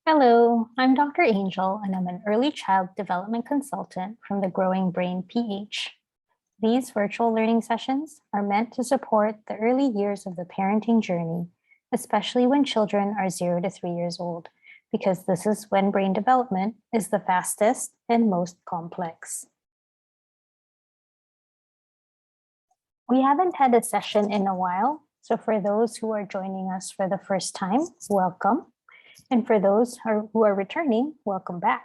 Hello, I'm Dr. Angel, and I'm an early child development consultant from the Growing Brain PH. These virtual learning sessions are meant to support the early years of the parenting journey, especially when children are 0 to 3 years old, because this is when brain development is the fastest and most complex. We haven't had a session in a while, so for those who are joining us for the first time, welcome. And for those who are returning, welcome back.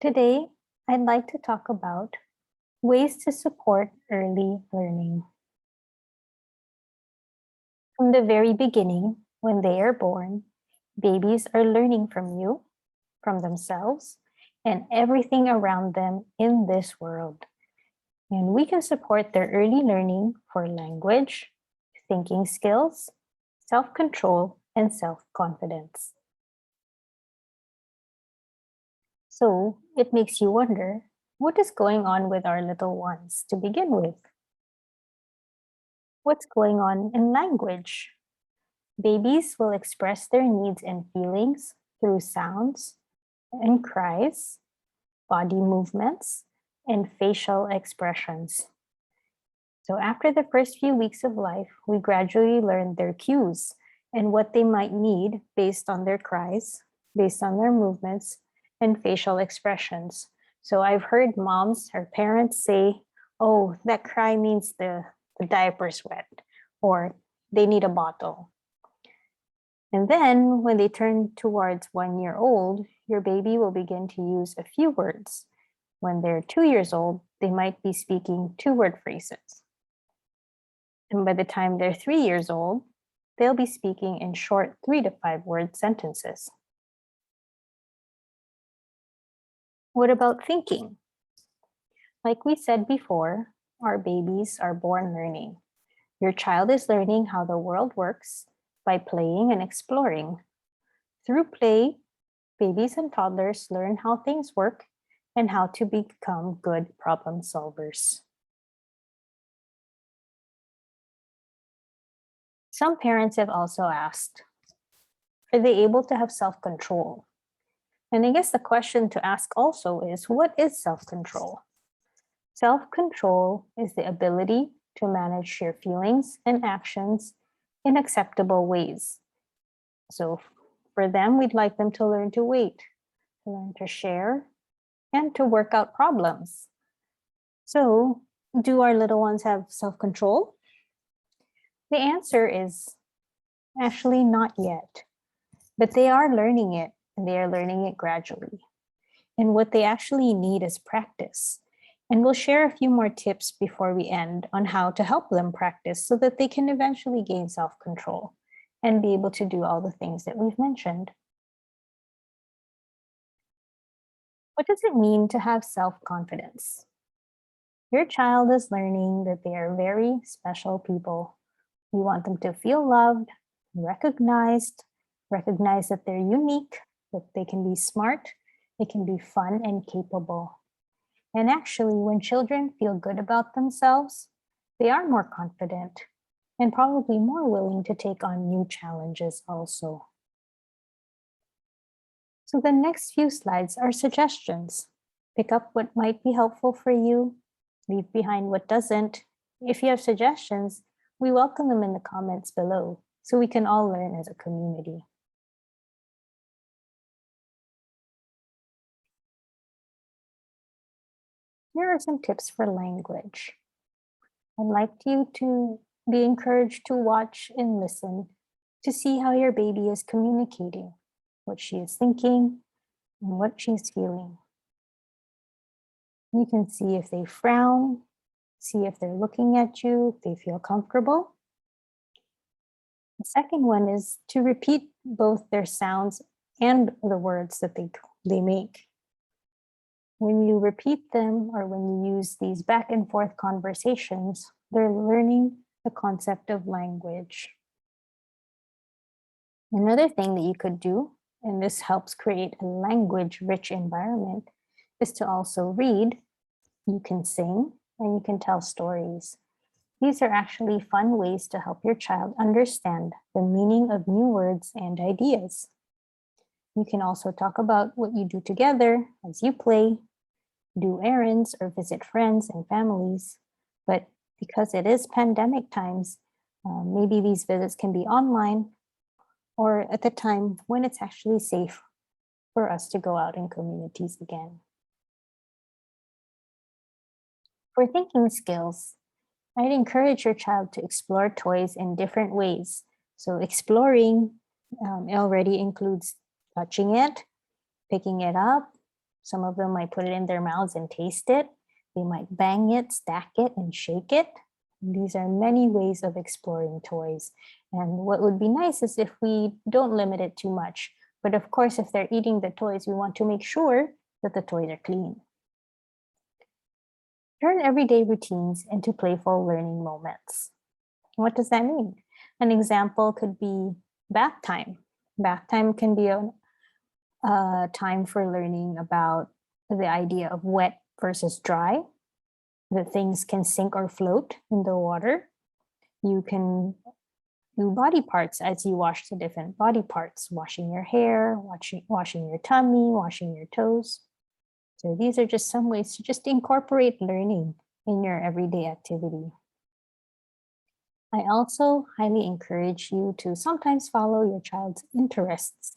Today, I'd like to talk about ways to support early learning. From the very beginning, when they are born, babies are learning from you, from themselves, and everything around them in this world. And we can support their early learning for language, thinking skills, self-control, and self-confidence. So it makes you wonder, what is going on with our little ones to begin with? What's going on in language? Babies will express their needs and feelings through sounds and cries, body movements, and facial expressions. So after the first few weeks of life, we gradually learn their cues and what they might need based on their cries, based on their movements, and facial expressions. So I've heard moms or parents say, oh, that cry means the diaper's wet, or they need a bottle. And then when they turn towards 1 year old, your baby will begin to use a few words. When they're 2 years old, they might be speaking 2-word phrases. And by the time they're 3 years old, they'll be speaking in short 3 to 5 word sentences. What about thinking? Like we said before, our babies are born learning. Your child is learning how the world works by playing and exploring. Through play, babies and toddlers learn how things work and how to become good problem solvers. Some parents have also asked, are they able to have self-control? And I guess the question to ask also is, what is self-control? Self-control is the ability to manage your feelings and actions in acceptable ways. So for them, we'd like them to learn to wait, to learn to share, and to work out problems. So do our little ones have self-control? The answer is actually not yet, but they are learning it, and they are learning it gradually. And what they actually need is practice. And we'll share a few more tips before we end on how to help them practice so that they can eventually gain self-control and be able to do all the things that we've mentioned. What does it mean to have self-confidence? Your child is learning that they are very special people. You want them to feel loved, recognized, recognize that they're unique, that they can be smart, they can be fun and capable. And actually, when children feel good about themselves, they are more confident and probably more willing to take on new challenges also. So the next few slides are suggestions. Pick up what might be helpful for you, leave behind what doesn't. If you have suggestions, we welcome them in the comments below so we can all learn as a community. Here are some tips for language. I'd like you to be encouraged to watch and listen to see how your baby is communicating, what she is thinking, and what she's feeling. You can see if they frown, see if they're looking at you, if they feel comfortable. The second one is to repeat both their sounds and the words that they make. When you repeat them or when you use these back and forth conversations, they're learning the concept of language. Another thing that you could do, and this helps create a language-rich environment, is to also read. You can sing and you can tell stories. These are actually fun ways to help your child understand the meaning of new words and ideas. You can also talk about what you do together as you play, do errands, or visit friends and families. But because it is pandemic times, maybe these visits can be online or at the time when it's actually safe for us to go out in communities again. For thinking skills, I'd encourage your child to explore toys in different ways. So, exploring already includes touching it, picking it up. Some of them might put it in their mouths and taste it. They might bang it, stack it, and shake it. These are many ways of exploring toys. And what would be nice is if we don't limit it too much. But of course, if they're eating the toys, we want to make sure that the toys are clean. Turn everyday routines into playful learning moments. What does that mean? An example could be bath time. Bath time can be a time for learning about the idea of wet versus dry, that things can sink or float in the water. You can do body parts as you wash the different body parts, washing your hair, washing your tummy, washing your toes. So these are just some ways to just incorporate learning in your everyday activity. I also highly encourage you to sometimes follow your child's interests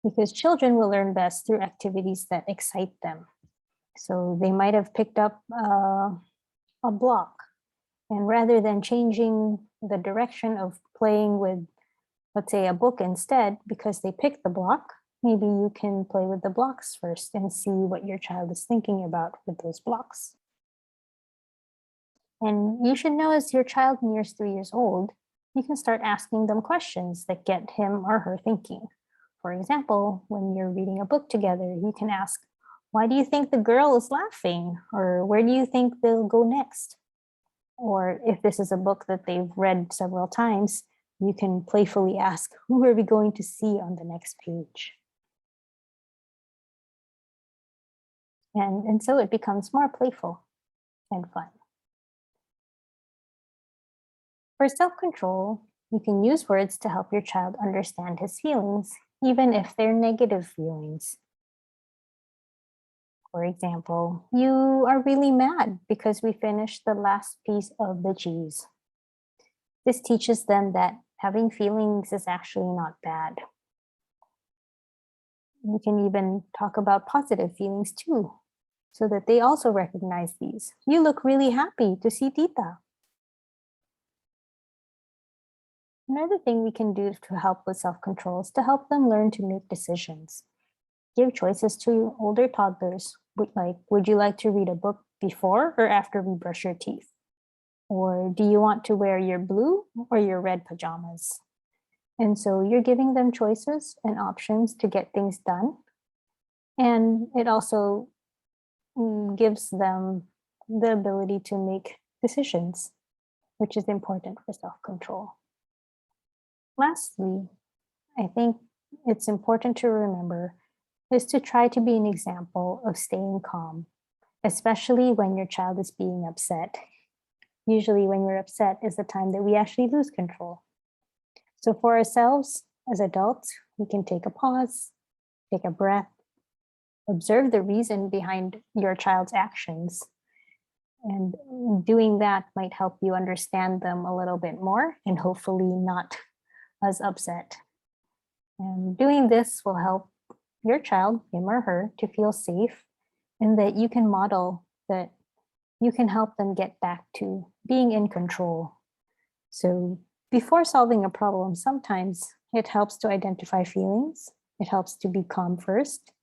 because children will learn best through activities that excite them. So they might have picked up a block, and rather than changing the direction of playing with, let's say, a book instead, because they picked the block, maybe you can play with the blocks first and see what your child is thinking about with those blocks. And you should know as your child nears 3 years old, you can start asking them questions that get him or her thinking. For example, when you're reading a book together, you can ask, why do you think the girl is laughing? Or where do you think they'll go next? Or if this is a book that they've read several times, you can playfully ask, who are we going to see on the next page? And so it becomes more playful and fun. For self-control, you can use words to help your child understand his feelings, even if they're negative feelings. For example, you are really mad because we finished the last piece of the cheese. This teaches them that having feelings is actually not bad. We can even talk about positive feelings too, so that they also recognize these. You look really happy to see Tita. Another thing we can do to help with self-control is to help them learn to make decisions. Give choices to older toddlers, like, would you like to read a book before or after we brush your teeth? Or do you want to wear your blue or your red pajamas? And so you're giving them choices and options to get things done. And it also gives them the ability to make decisions, which is important for self-control. Lastly, I think it's important to remember is to try to be an example of staying calm, especially when your child is being upset. Usually when we're upset is the time that we actually lose control. So for ourselves as adults, we can take a pause, take a breath, observe the reason behind your child's actions. And doing that might help you understand them a little bit more and hopefully not as upset. And doing this will help your child, him or her, to feel safe and that you can model that you can help them get back to being in control. So before solving a problem, sometimes it helps to identify feelings. It helps to be calm first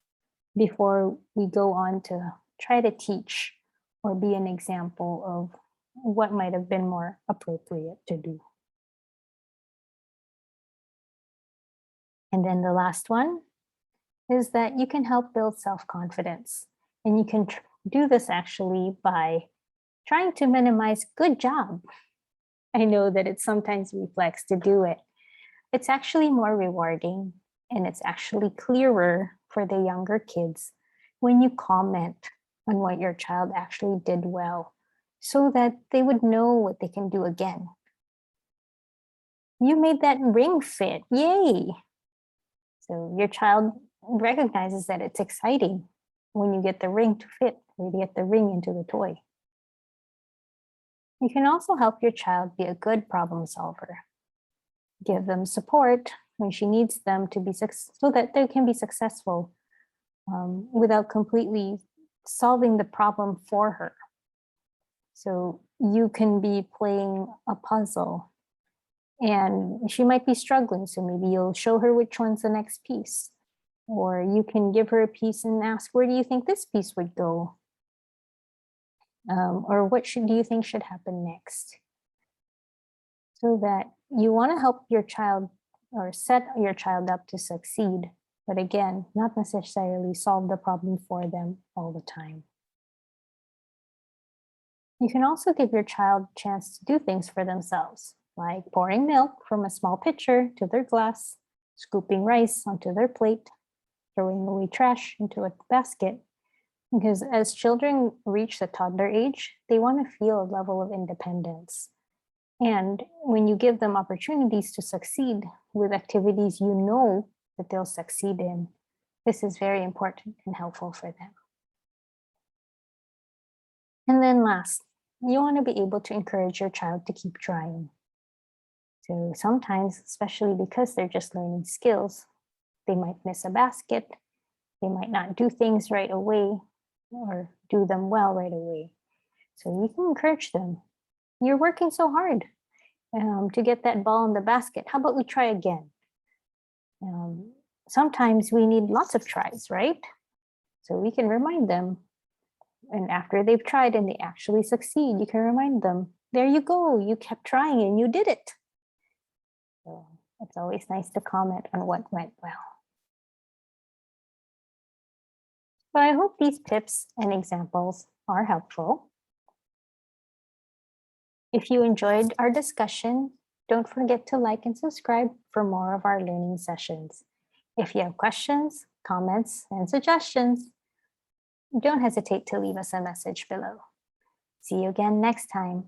before we go on to try to teach or be an example of what might have been more appropriate to do. And then the last one is that you can help build self-confidence. And you can do this actually by trying to minimize good job. I know that it's sometimes reflex to do it. It's actually more rewarding and it's actually clearer for the younger kids when you comment on what your child actually did well so that they would know what they can do again. You made that ring fit, yay! So your child recognizes that it's exciting when you get the ring to fit, or you get the ring into the toy. You can also help your child be a good problem solver. Give them support when she needs them to be so that they can be successful without completely solving the problem for her. So you can be playing a puzzle and she might be struggling. So maybe you'll show her which one's the next piece. Or you can give her a piece and ask, where do you think this piece would go? Or what do you think should happen next? So that you want to help your child or set your child up to succeed. But again, not necessarily solve the problem for them all the time. You can also give your child a chance to do things for themselves, like pouring milk from a small pitcher to their glass, scooping rice onto their plate, throwing away trash into a basket. Because as children reach the toddler age, they want to feel a level of independence. And when you give them opportunities to succeed with activities you know that they'll succeed in, this is very important and helpful for them. And then last, you want to be able to encourage your child to keep trying. So sometimes, especially because they're just learning skills, they might miss a basket, they might not do things right away or do them well right away. So you can encourage them. You're working so hard to get that ball in the basket. How about we try again? Sometimes we need lots of tries, right? So we can remind them. And after they've tried and they actually succeed, you can remind them, there you go, you kept trying and you did it. So it's always nice to comment on what went well. So I hope these tips and examples are helpful. If you enjoyed our discussion, don't forget to like and subscribe for more of our learning sessions. If you have questions, comments, and suggestions, don't hesitate to leave us a message below. See you again next time.